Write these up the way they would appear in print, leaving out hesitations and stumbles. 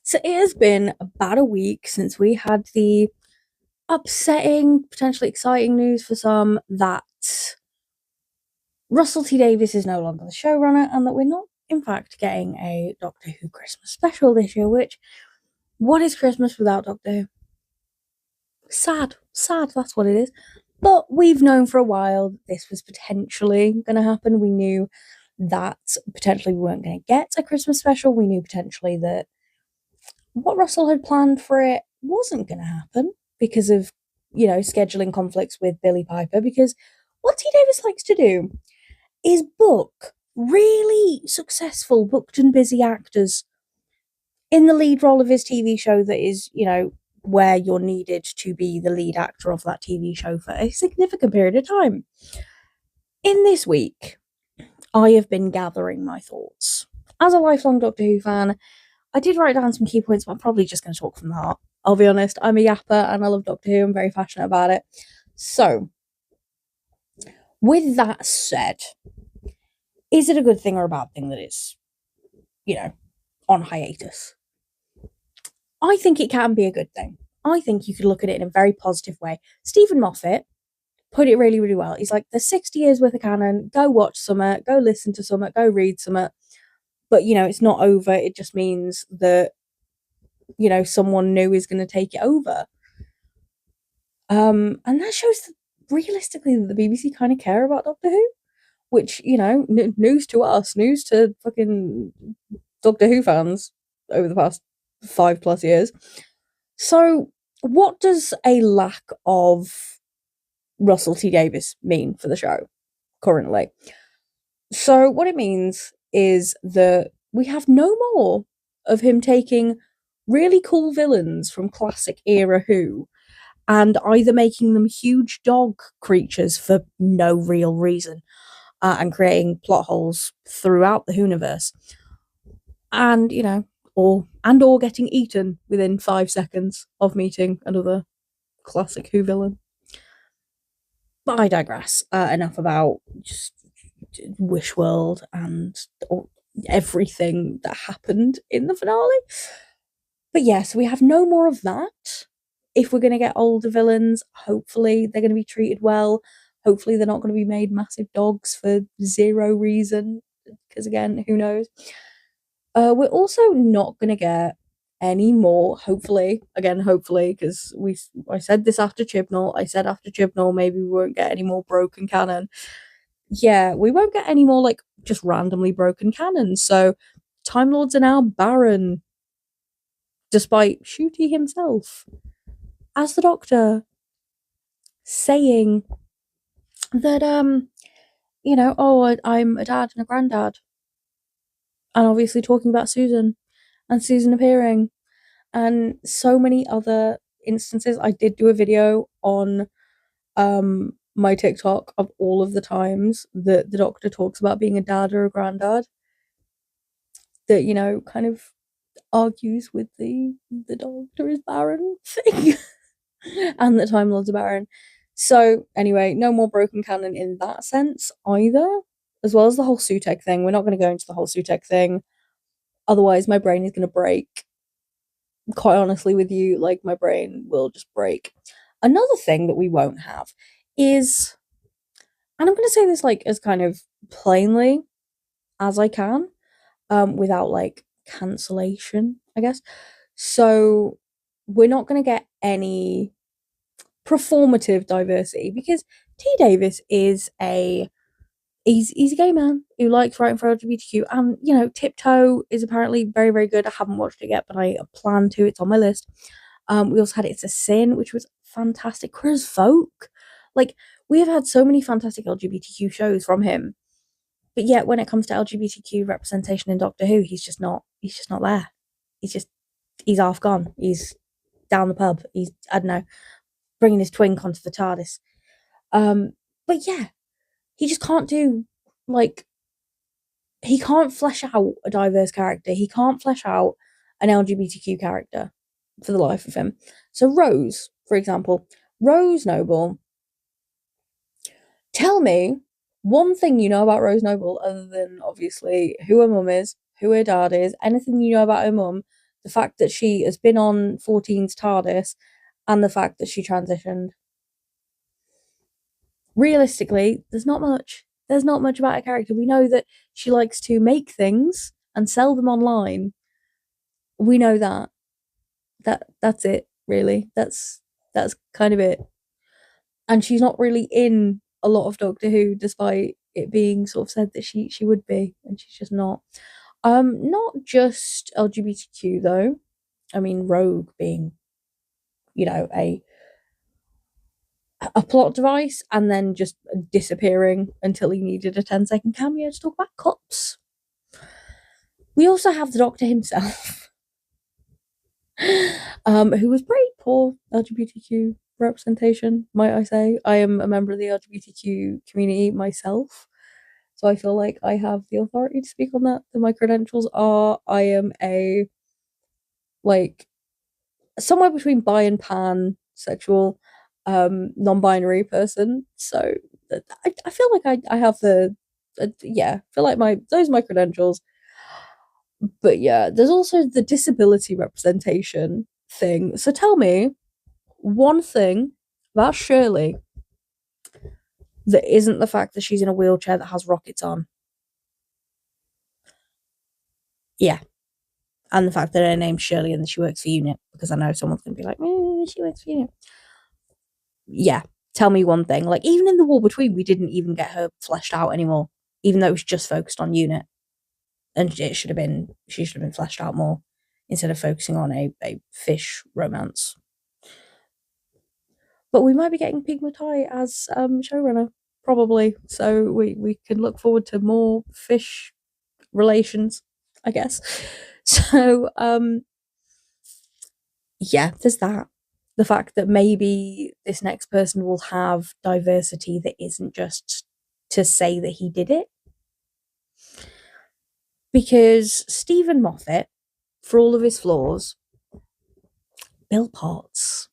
So it has been about a week since we had the upsetting, potentially exciting news for some that Russell T Davies is no longer the showrunner and that we're not, in fact, getting a Doctor Who Christmas special this year, which, what is Christmas without Doctor Who? Sad. Sad, that's what it is. But we've known for a while that this was potentially going to happen. We knew that potentially we weren't going to get a Christmas special. We knew potentially that what Russell had planned for it wasn't going to happen because of, scheduling conflicts with Billy Piper. Because what T. Davis likes to do is book really successful, booked and busy actors in the lead role of his TV show that is, where you're needed to be the lead actor of that TV show for a significant period of time. In this week, I have been gathering my thoughts. As a lifelong Doctor Who fan, I did write down some key points, but I'm probably just going to talk from the heart. I'll be honest, I'm a yapper and I love Doctor Who. I'm very passionate about it. So, with that said, is it a good thing or a bad thing that it's, on hiatus? I think it can be a good thing. I think you could look at it in a very positive way. Stephen Moffat put it really, really well. He's like, there's 60 years worth of canon. Go watch Summit, go listen to Summit, go read Summit. But, it's not over. It just means that, someone new is going to take it over. And that shows that realistically that the BBC kind of care about Doctor Who, which, news to us, news to fucking Doctor Who fans over the past 5+ years. So, what does a lack of Russell T Davies mean for the show currently? So, what it means is that we have no more of him taking really cool villains from classic era Who and either making them huge dog creatures for no real reason and creating plot holes throughout the Whoniverse, and or getting eaten within 5 seconds of meeting another classic Who villain. But I digress. Enough about just Wish World and everything that happened in the finale. But yes, we have no more of that. If we're going to get older villains, hopefully they're going to be treated well. Hopefully they're not going to be made massive dogs for zero reason. Because again, who knows? We're also not going to get any more, hopefully, because I said this after Chibnall. I said after Chibnall, maybe we won't get any more broken canon. Yeah, we won't get any more, just randomly broken canon. So, Time Lords are now Baron, despite Shooty himself, as the Doctor, saying that, I'm a dad and a granddad. And obviously talking about Susan, and Susan appearing, and so many other instances. I did do a video on my TikTok of all of the times that the Doctor talks about being a dad or a granddad that, kind of argues with the Doctor is Baron thing and the Time Lords are Baron. So anyway, no more broken canon in that sense either, as well as the whole Sutek thing. We're not going to go into the whole Sutek thing, otherwise my brain is going to break. Quite honestly with you, my brain will just break. Another thing that we won't have is, and I'm going to say this as kind of plainly as I can, without cancellation, I guess. So we're not going to get any performative diversity because T Davis is he's a gay man who likes writing for LGBTQ, and Tiptoe is apparently very, very good. I haven't watched it yet, but I plan to. It's on my list. We also had It's a Sin, which was fantastic. Chris Folk, we have had so many fantastic LGBTQ shows from him, but yet when it comes to LGBTQ representation in Doctor Who, he's just not there. He's half gone. He's down the pub. He's, I don't know, bringing his twink onto the TARDIS. But yeah, he just can't do, he can't flesh out a diverse character. He can't flesh out an LGBTQ character for the life of him. So Rose, for example, Rose Noble, tell me one thing you know about Rose Noble other than obviously who her mum is, who her dad is, anything you know about her mum The fact that she has been on 14's TARDIS, and the fact that she transitioned. Realistically, there's not much. There's not much about her character. We know that she likes to make things and sell them online. We know that. That's it, really. That's kind of it. And she's not really in a lot of Doctor Who, despite it being sort of said that she would be, and she's just not. Not just LGBTQ though. I mean, Rogue being, you know, a plot device, and then just disappearing until he needed a 10-second cameo to talk about cups. We also have the Doctor himself, who was pretty poor LGBTQ representation, might I say. I am a member of the LGBTQ community myself, so I feel like I have the authority to speak on that. My credentials are I am a, like, somewhere between bi and pansexual, non-binary person. So I feel like I have the yeah, I feel like those are my credentials. But yeah, there's also the disability representation thing. So tell me one thing about Shirley that isn't the fact that she's in a wheelchair that has rockets on. Yeah. And the fact that her name's Shirley and that she works for UNIT, because I know someone's going to be like, she works for UNIT. Yeah. Tell me one thing. Like, even in the War Between, we didn't even get her fleshed out anymore, even though it was just focused on UNIT. And she should have been fleshed out more instead of focusing on a fish romance. But we might be getting Pigmatai as showrunner, probably. So we can look forward to more fish relations, I guess. So yeah, there's that. The fact that maybe this next person will have diversity that isn't just to say that he did it. Because Stephen Moffat, for all of his flaws, Bill Potts,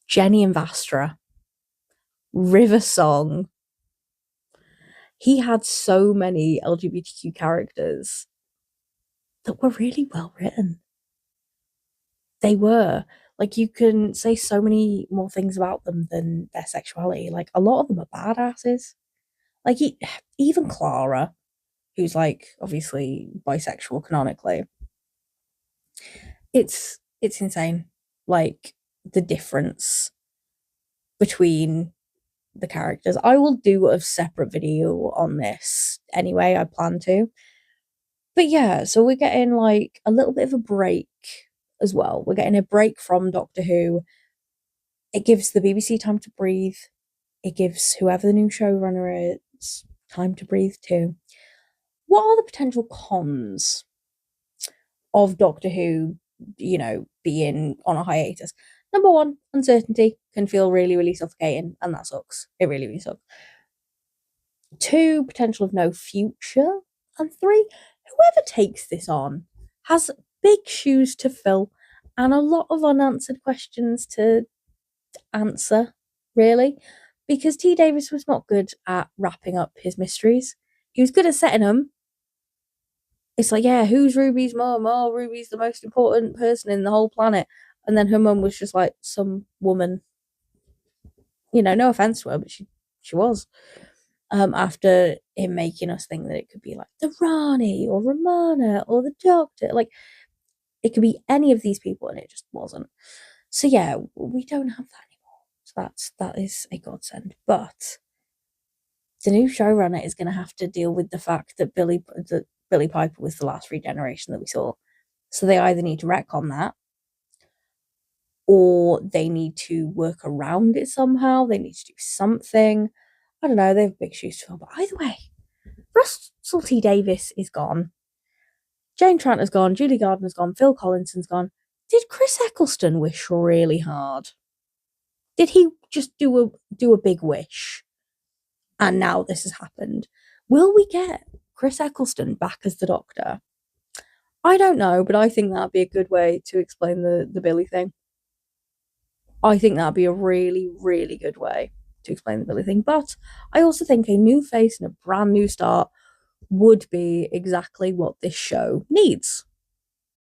Jenny and Vastra, River Song, he had so many LGBTQ characters that were really well written. They were. Like, you can say so many more things about them than their sexuality. Like, a lot of them are badasses. Like, even Clara, who's, like, obviously bisexual canonically. It's insane. Like, the difference between the characters. I will do a separate video on this anyway, I plan to. But yeah, so we're getting like a little bit of a break as well. We're getting a break from Doctor Who. It gives the BBC time to breathe. It gives whoever the new showrunner is time to breathe too. What are the potential cons of Doctor Who, being on a hiatus? Number one, uncertainty can feel really, really suffocating, and that sucks. It really, really sucks. Two, potential of no future. And three, whoever takes this on has big shoes to fill and a lot of unanswered questions to answer, really. Because T. Davis was not good at wrapping up his mysteries. He was good at setting them. It's like, yeah, who's Ruby's mum? Oh, Ruby's the most important person in the whole planet. And then her mum was just like some woman. No offense to her, but she was. After him making us think that it could be like the Rani or Romana or the Doctor. Like, it could be any of these people, and it just wasn't. So yeah, we don't have that anymore. So that is a godsend. But the new showrunner is going to have to deal with the fact that Billy Piper was the last regeneration that we saw. So they either need to retcon that, or they need to work around it somehow. They need to do something. I don't know. They have big shoes to fill. But either way, Russell T Davis is gone. Jane Tranter's gone. Julie Gardner's gone. Phil Collinson's gone. Did Chris Eccleston wish really hard? Did he just do a big wish? And now this has happened. Will we get Chris Eccleston back as the Doctor? I don't know, but I think that'd be a good way to explain the Billy thing. I think that'd be a really, really good way to explain the Billy thing. But I also think a new face and a brand new start would be exactly what this show needs.